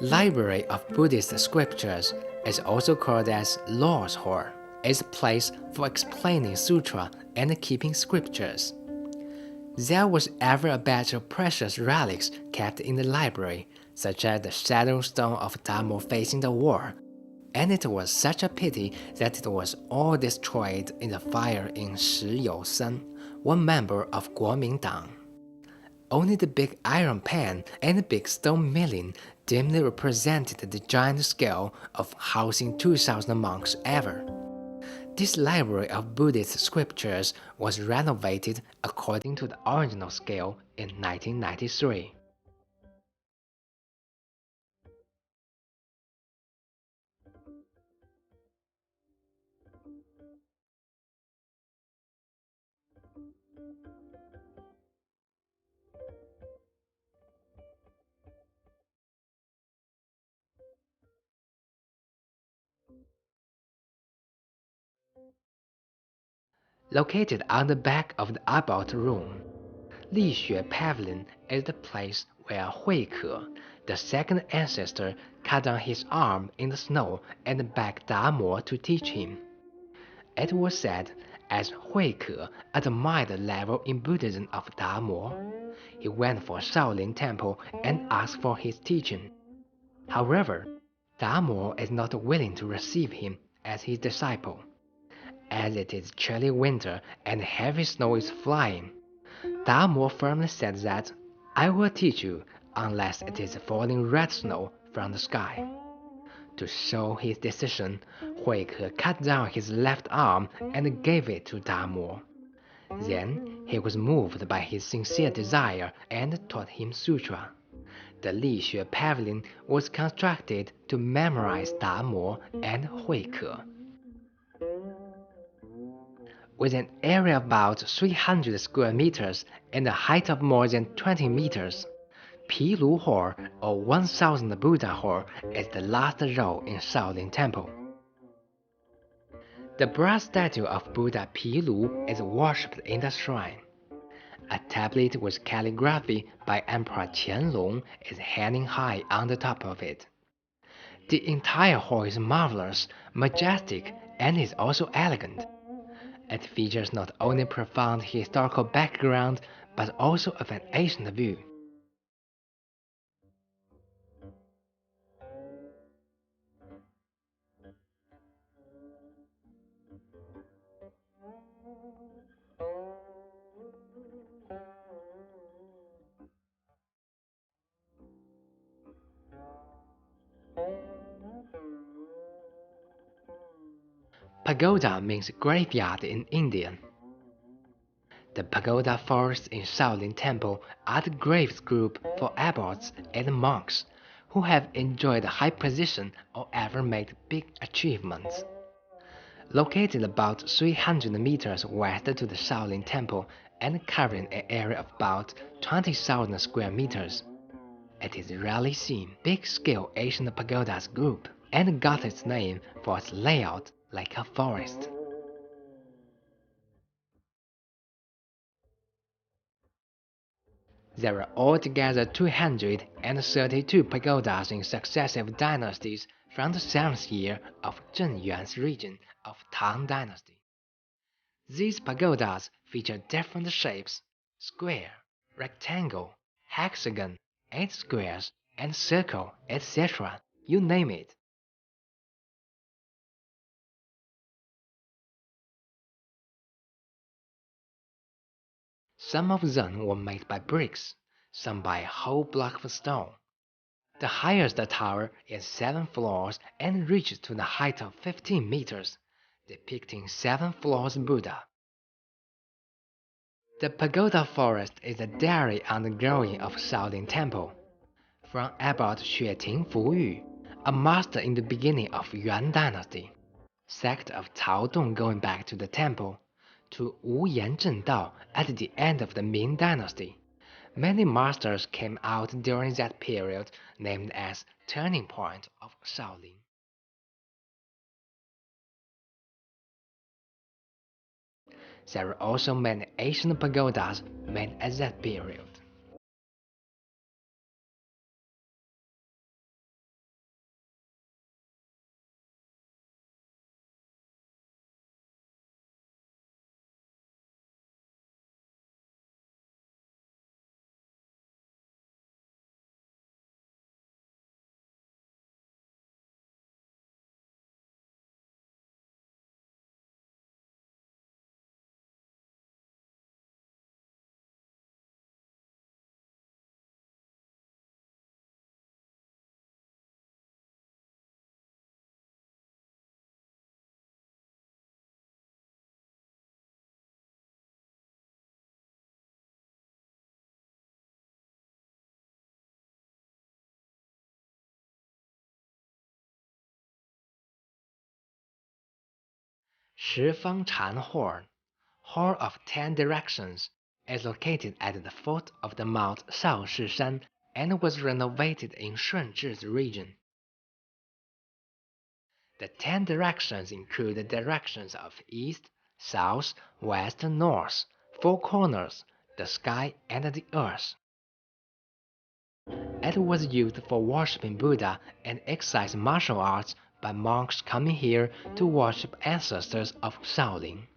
Library of Buddhist Scriptures is also called as Lord's Hall. It's a place for explaining sutra and keeping scriptures. There was ever a batch of precious relics kept in the library, such as the shadow stone of Damo facing the wall, and it was such a pity that it was all destroyed in the fire in Shi You-sen, one member of Kuomintang. Only the big iron pan and the big stone milling dimly represented the giant scale of housing 2,000 monks ever. This library of Buddhist scriptures was renovated according to the original scale in 1993. Located on the back of the about room, Lixue Pavilion is the place where Huike, the second ancestor, cut down his arm in the snow and begged Damo to teach him. It was said, as Huike admired the level in Buddhism of Damo, he went for Shaolin temple and asked for his teaching. However, Damo is not willing to receive him as his disciple. As it is chilly winter and heavy snow is flying, Damo firmly said that, "I will teach you unless it is falling red snow from the sky." To show his decision, Huike cut down his left arm and gave it to Damo. Then he was moved by his sincere desire and taught him sutra. The Lixue Pavilion was constructed to memorize Damo and Huike. With an area of about 300 square meters and a height of more than 20 meters, Pilu Hall, or 1000 Buddha Hall, is the last row in Shaolin Temple. The brass statue of Buddha Pilu is worshipped in the shrine. A tablet with calligraphy by Emperor Qianlong is hanging high on the top of it. The entire hall is marvelous, majestic, and is also elegant. It features not only profound historical background, but also of an ancient view. Pagoda means graveyard in Indian. The pagoda forests in Shaolin Temple are the graves group for abbots and monks who have enjoyed high position or ever made big achievements. Located about 300 meters west to the Shaolin Temple and covering an area of about 20,000 square meters, it is rarely seen big-scale Asian pagodas group and got its name for its layout like a forest. There are altogether 232 pagodas in successive dynasties from the 7th year of Zheng Yuan's region of Tang Dynasty. These pagodas feature different shapes: square, rectangle, hexagon, 8 squares, and circle, etc. You name it. Some of them were made by bricks, some by a whole block of stone. The highest tower is 7 floors and reaches to the height of 15 meters, depicting 7 floors Buddha. The pagoda forest is the diary on the growing of Shaolin Temple. From about Xueting Fuyu, a master in the beginning of Yuan Dynasty, sect of Cao Dong going back to the temple, to Wu Yan Zhen Dao at the end of the Ming Dynasty. Many masters came out during that period, named as Turning Point of Shaolin. There are also many Asian pagodas made at that period. Shifangchan Hall, Hall of 10 Directions, is located at the foot of the Mount Shaoshishan and was renovated in Shunzhi region. The 10 directions include the directions of east, south, west, north, four corners, the sky, and the earth. It was used for worshipping Buddha and exercise martial arts by monks coming here to worship ancestors of Shaolin.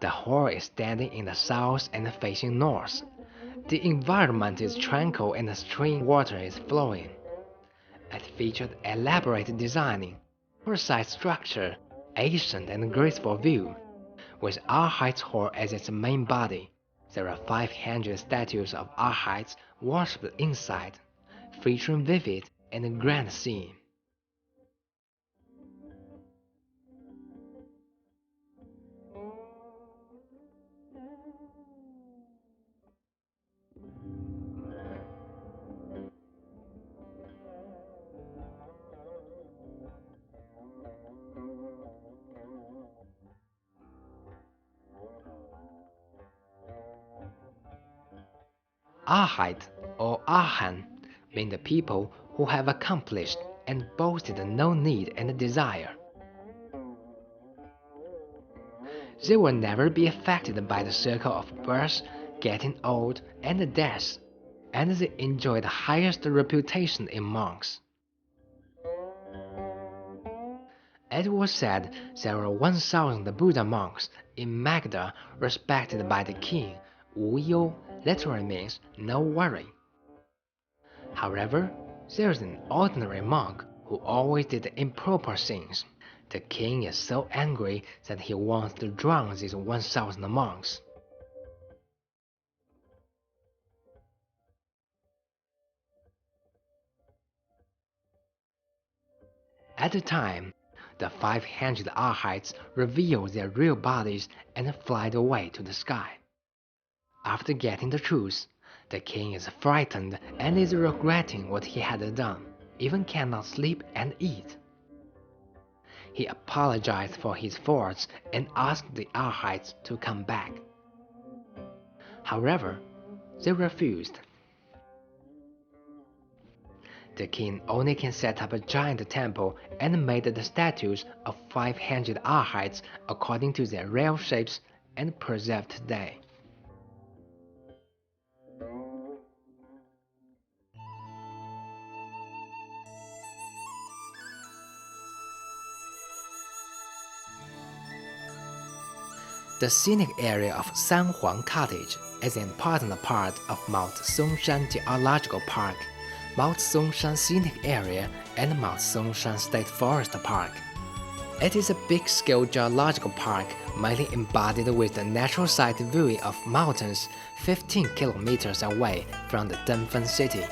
The hall is standing in the south and facing north. The environment is tranquil and the stream water is flowing. It featured elaborate designing, precise structure, ancient and graceful view. With Arhats Hall as its main body, there are 500 statues of Arhats worshipped inside, featuring vivid and grand scene. Arhat or Arhan mean the people who have accomplished and boasted no need and desire. They will never be affected by the circle of birth, getting old, and death, and they enjoy the highest reputation in monks. It was said there were 1,000 Buddha monks in Magda respected by the king. Wu You literally means no worry. However, there is an ordinary monk who always did improper things. The king is so angry that he wants to drown these 1,000 monks. At the time, the 500 Arhats reveal their real bodies and fly away to the sky. After getting the truth, the king is frightened and is regretting what he had done, even cannot sleep and eat. He apologized for his faults and asked the Arhats to come back. However, they refused. The king only can set up a giant temple and made the statues of 500 Arhats according to their real shapes and preserved today. The scenic area of Sanhuang Cottage is an important part of Mount Songshan Geological Park, Mount Songshan Scenic Area, and Mount Songshan State Forest Park. It is a big-scale geological park mainly embodied with the natural sight viewing of mountains 15 kilometers away from the Dunfen city.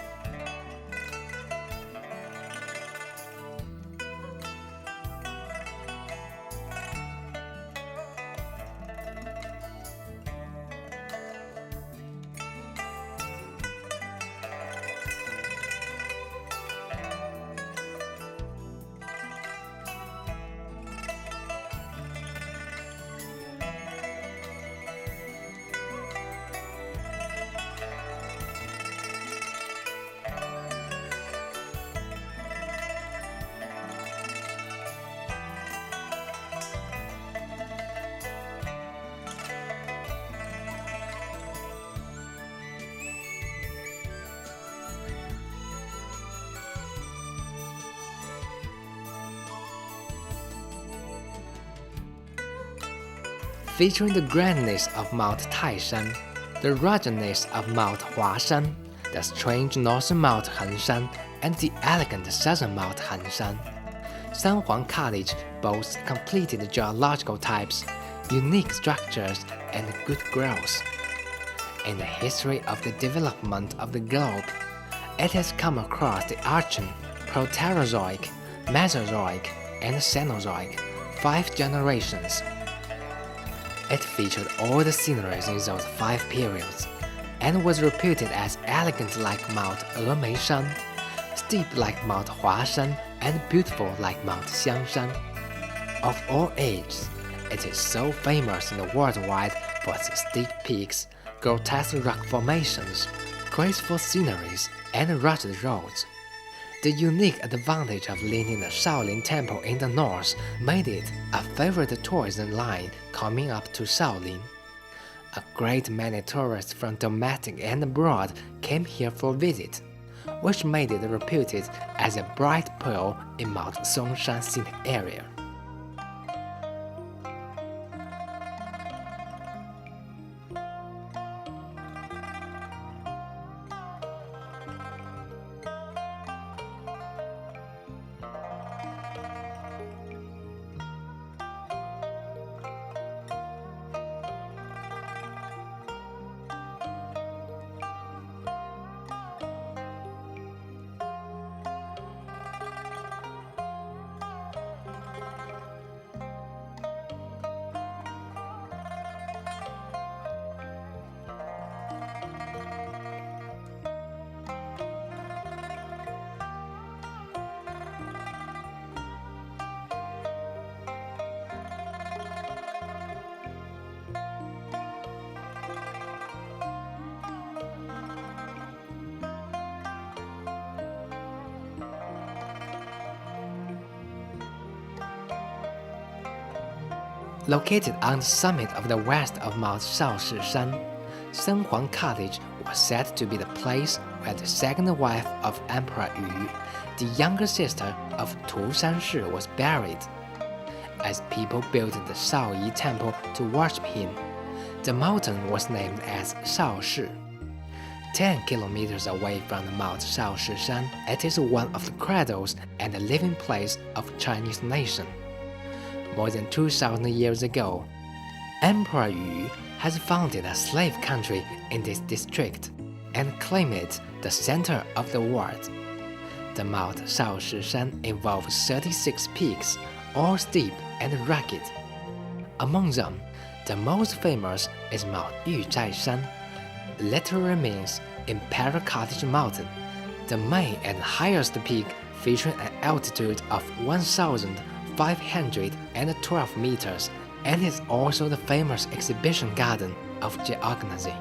Featuring the grandness of Mount Taishan, the ruggedness of Mount Huashan, the strange northern Mount Henshan, and the elegant southern Mount Hanshan. Sanhuang Cottage boasts completed geological types, unique structures, and good growth. In the history of the development of the globe, it has come across the Archean, Proterozoic, Mesozoic, and Cenozoic, 5 generations. It featured all the sceneries in those 5 periods, and was reputed as elegant like Mount Emeishan, steep like Mount Huashan, and beautiful like Mount Xiangshan. Of all ages, it is so famous in the worldwide for its steep peaks, grotesque rock formations, graceful sceneries, and rugged roads. The unique advantage of leading the Shaolin Temple in the north made it a favorite tourism line coming up to Shaolin. A great many tourists from domestic and abroad came here for a visit, which made it reputed as a bright pearl in Mount Songshan scenic area. Located on the summit of the west of Mount Shaoshishan, Senhuang Cottage was said to be the place where the second wife of Emperor Yu, the younger sister of Tu Shanshi, was buried. As people built the Shaoyi Temple to worship him, the mountain was named as Shaoshi. 10 kilometers away from the Mount Shaoshishan, it is one of the cradles and the living place of Chinese nation. More than 2,000 years ago, Emperor Yu has founded a slave country in this district and claimed it the center of the world. The Mount Shaoshishan involves 36 peaks, all steep and rugged. Among them, the most famous is Mount Yuzhaishan, literally means Imperial Cottage Mountain, the main and highest peak featuring an altitude of 1,512 meters, and is also the famous exhibition garden of geography.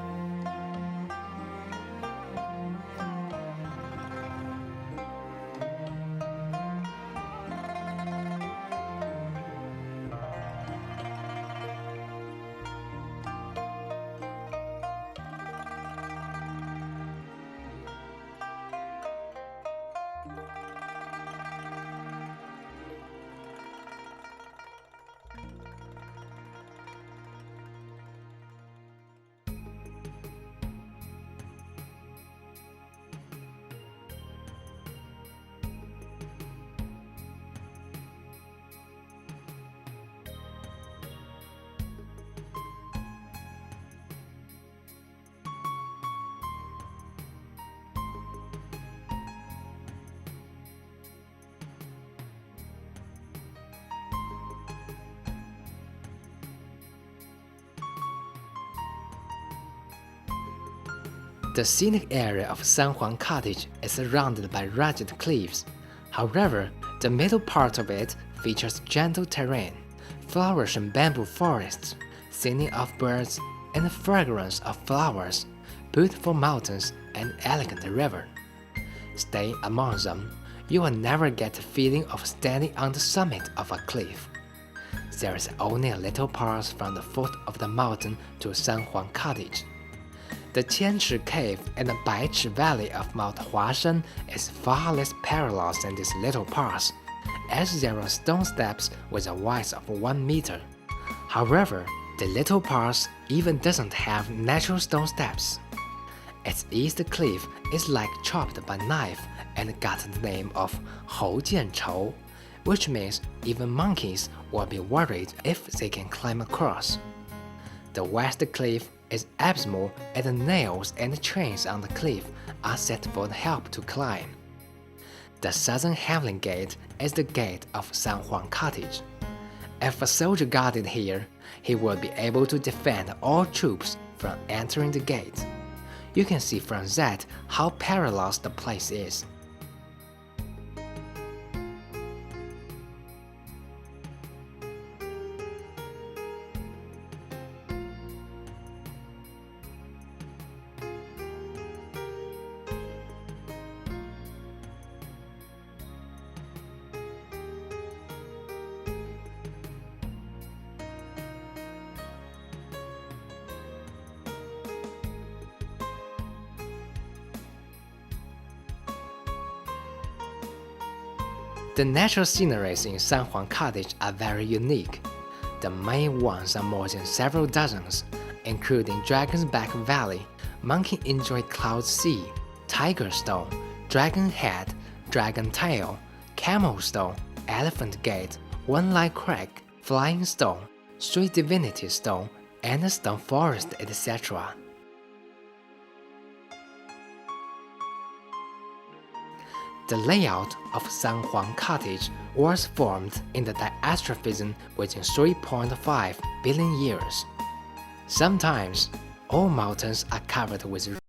The scenic area of Senhuang Cottage is surrounded by rugged cliffs. However, the middle part of it features gentle terrain, flourishing bamboo forests, singing of birds, and the fragrance of flowers, beautiful mountains, and elegant river. Staying among them, you will never get the feeling of standing on the summit of a cliff. There is only a little path from the foot of the mountain to Senhuang Cottage. The Qianchi Cave and the Baichi Valley of Mount Huashan is far less perilous than this little pass, as there are stone steps with a width of 1 meter. However, the little pass even doesn't have natural stone steps. Its east cliff is like chopped by knife and got the name of Hou Jian Chou, which means even monkeys will be worried if they can climb across. The west cliff is abysmal, and the nails and chains on the cliff are set for the help to climb. The southern Heavenly Gate is the gate of Senhuang Cottage. If a soldier guarded here, he would be able to defend all troops from entering the gate. You can see from that how perilous the place is. The natural sceneries in San Juan Cottage are very unique. The main ones are more than several dozens, including Dragon's Back Valley, Monkey Enjoy Cloud Sea, Tiger Stone, Dragon Head, Dragon Tail, Camel Stone, Elephant Gate, One Light Crack, Flying Stone, Street Divinity Stone, and Stone Forest, etc. The layout of San Juan Cottage was formed in the diastrophism within 3.5 billion years. Sometimes, all mountains are covered with